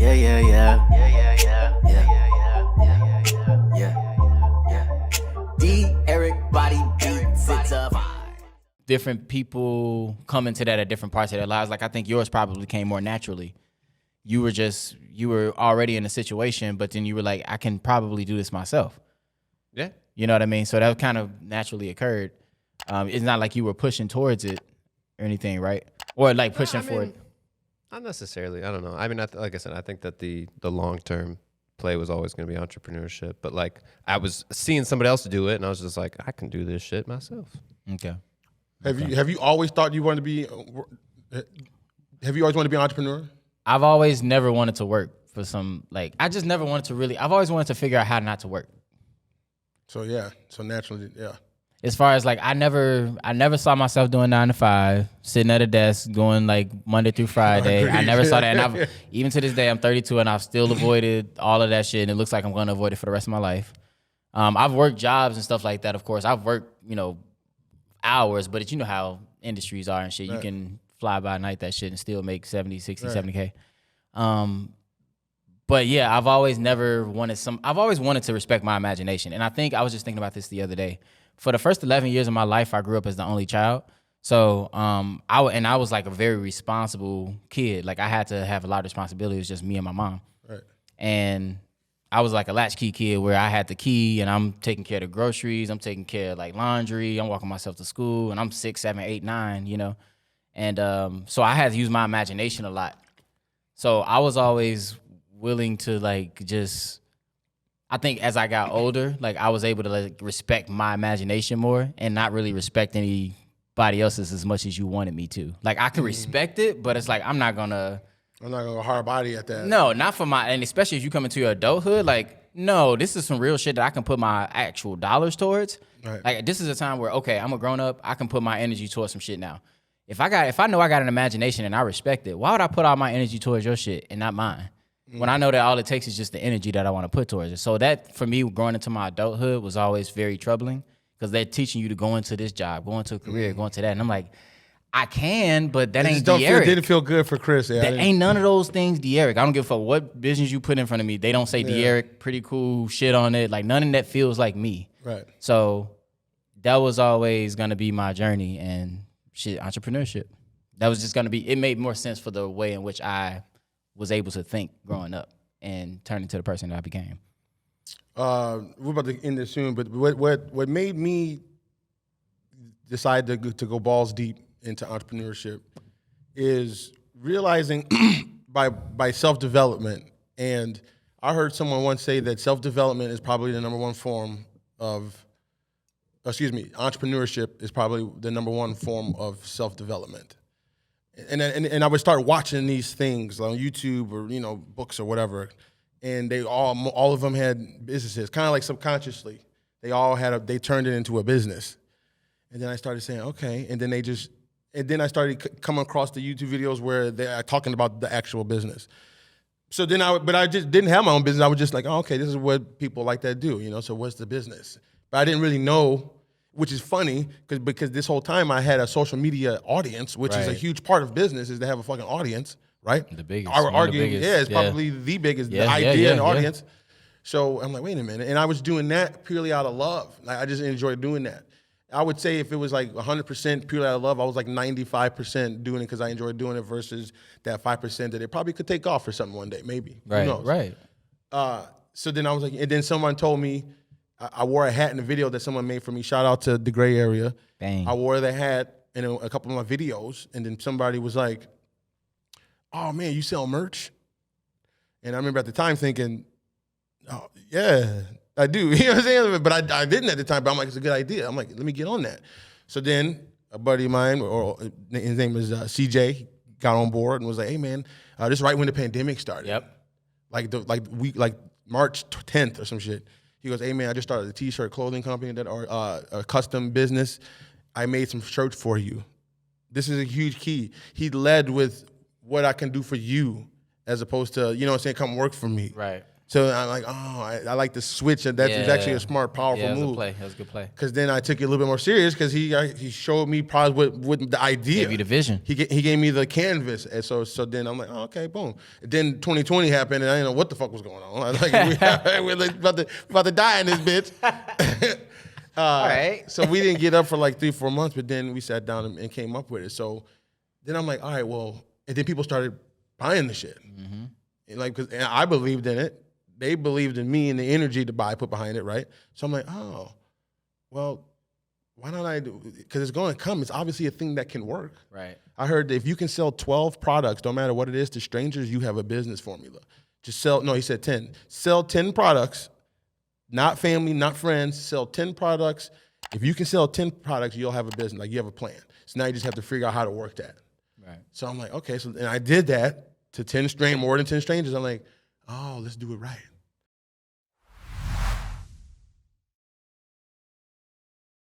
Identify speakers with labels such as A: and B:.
A: Yeah, yeah, yeah. Yeah, yeah, yeah. Yeah, yeah, yeah. Yeah, yeah, yeah. D. Eric Body Beats, it's a vibe.
B: Different people come into that at different parts of their lives. Like, I think yours probably came more naturally. You were already in a situation, but then you were like, I can probably do this myself.
C: Yeah.
B: You know what I mean? So that kind of naturally occurred. It's not like you were pushing towards it or anything, right? Or like pushing for it.
C: Not necessarily. I don't know. I mean, like I said, I think that the long-term play was always going to be entrepreneurship. But like, I was seeing somebody else do it, and I was just like, I can do this shit myself.
B: Okay.
D: Have you always thought you wanted to be? Have you always wanted to be an entrepreneur?
B: I've always never wanted to work for some, like, I just never wanted to really, I've always wanted to figure out how not to work.
D: So yeah, so naturally, yeah.
B: As far as like, I never saw myself doing 9 to 5, sitting at a desk, going like Monday through Friday. I never saw that. And even to this day, I'm 32 and I've still avoided all of that shit. And it looks like I'm going to avoid it for the rest of my life. I've worked jobs and stuff like that. Of course, I've worked, hours, but you know how industries are and shit.
D: Right.
B: You can fly by night that shit and still make 70, 60,
D: Right.
B: 70K. But yeah, I've always wanted to respect my imagination. And I think I was just thinking about this the other day. For the first 11 years of my life, I grew up as the only child. So I was like a very responsible kid. Like, I had to have a lot of responsibility. It was just me and my mom.
D: Right.
B: And I was like a latchkey kid where I had the key and I'm taking care of the groceries. I'm taking care of like laundry. I'm walking myself to school and I'm 6, 7, 8, 9, And so I had to use my imagination a lot. So I was always willing to I think as I got older, like I was able to like respect my imagination more and not really respect anybody else's as much as you wanted me to. Like, I could respect it, but it's like, I'm not gonna
D: go hard body at that.
B: No, not for and especially if you come into your adulthood, like, no, this is some real shit that I can put my actual dollars towards.
D: Right.
B: Like, this is a time where, okay, I'm a grown up, I can put my energy towards some shit now. If I know I got an imagination and I respect it, why would I put all my energy towards your shit and not mine? When I know that all it takes is just the energy that I want to put towards it. So that, for me, growing into my adulthood was always very troubling because they're teaching you to go into this job, go into a career, go into that. And I'm like, I can, but that ain't De'Eric.
D: It didn't feel good for Chris. Yeah,
B: That ain't none of those things De'Eric. I don't give a fuck what business you put in front of me. They don't say De'Eric, pretty cool shit on it. Like, none of that feels like me.
D: Right.
B: So that was always going to be my journey and shit, entrepreneurship. That was just going to be, it made more sense for the way in which I was able to think growing up and turn into the person that I became.
D: We're about to end this soon, but what made me decide to go balls deep into entrepreneurship is realizing by self-development. And I heard someone once say that self-development is probably the number one form of, entrepreneurship is probably the number one form of self-development. And I would start watching these things on YouTube or books or whatever, and they all of them had businesses, kind of like subconsciously. They turned it into a business, and then I started saying okay, and then I started coming across the YouTube videos where they're talking about the actual business. So then I just didn't have my own business. I was just like, oh, okay, this is what people like that do, So what's the business? But I didn't really know. Which is funny because this whole time I had a social media audience, which is a huge part of business, is to have a fucking audience, right?
B: The biggest.
D: It's probably the biggest, the idea and the audience. So I'm like, wait a minute. And I was doing that purely out of love. Like, I just enjoyed doing that. I would say if it was like 100% purely out of love, I was like 95% doing it because I enjoyed doing it versus that 5% that it probably could take off for something one day, maybe.
B: Right,
D: Who knows?
B: right.
D: So then I was like, and then someone told me, I wore a hat in a video that someone made for me. Shout out to the Gray Area.
B: Bang.
D: I wore the hat in a couple of my videos, and then somebody was like, "Oh man, you sell merch?" And I remember at the time thinking, "Oh yeah, I do." You know what I'm saying? But I didn't at the time. But I'm like, it's a good idea. I'm like, let me get on that. So then a buddy of mine, or his name is CJ, got on board and was like, "Hey man, this is right when the pandemic started.
B: Yep.
D: Like March 10th or some shit." He goes, "Hey man, I just started a t-shirt clothing company that are a custom business. I made some shirts for you. This is a huge key." He led with what I can do for you as opposed to, saying come work for me.
B: Right.
D: So I'm like, oh, I like the switch. And that's actually a smart, powerful
B: That was
D: move.
B: That was a good play.
D: Because then I took it a little bit more serious because he showed me probably what the idea.
B: Gave you the vision.
D: He gave me the canvas. And so then I'm like, oh, okay, boom. And then 2020 happened and I didn't know what the fuck was going on. I was like, we're like about to die in this bitch.
B: All right.
D: So we didn't get up for like 3-4 months, but then we sat down and came up with it. So then I'm like, all right, well, and then people started buying the shit. And like, and I believed in it. They believed in me and the energy to put behind it, right? So I'm like, oh, well, why don't I do? Because it's going to come. It's obviously a thing that can work.
B: Right.
D: I heard that if you can sell 12 products, no matter what it is, to strangers, you have a business formula. Just sell. No, he said 10. Sell 10 products, not family, not friends. Sell 10 products. If you can sell 10 products, you'll have a business. Like you have a plan. So now you just have to figure out how to work that.
B: Right.
D: So I'm like, okay. So and I did that to more than 10 strangers. I'm like, oh, let's do it right.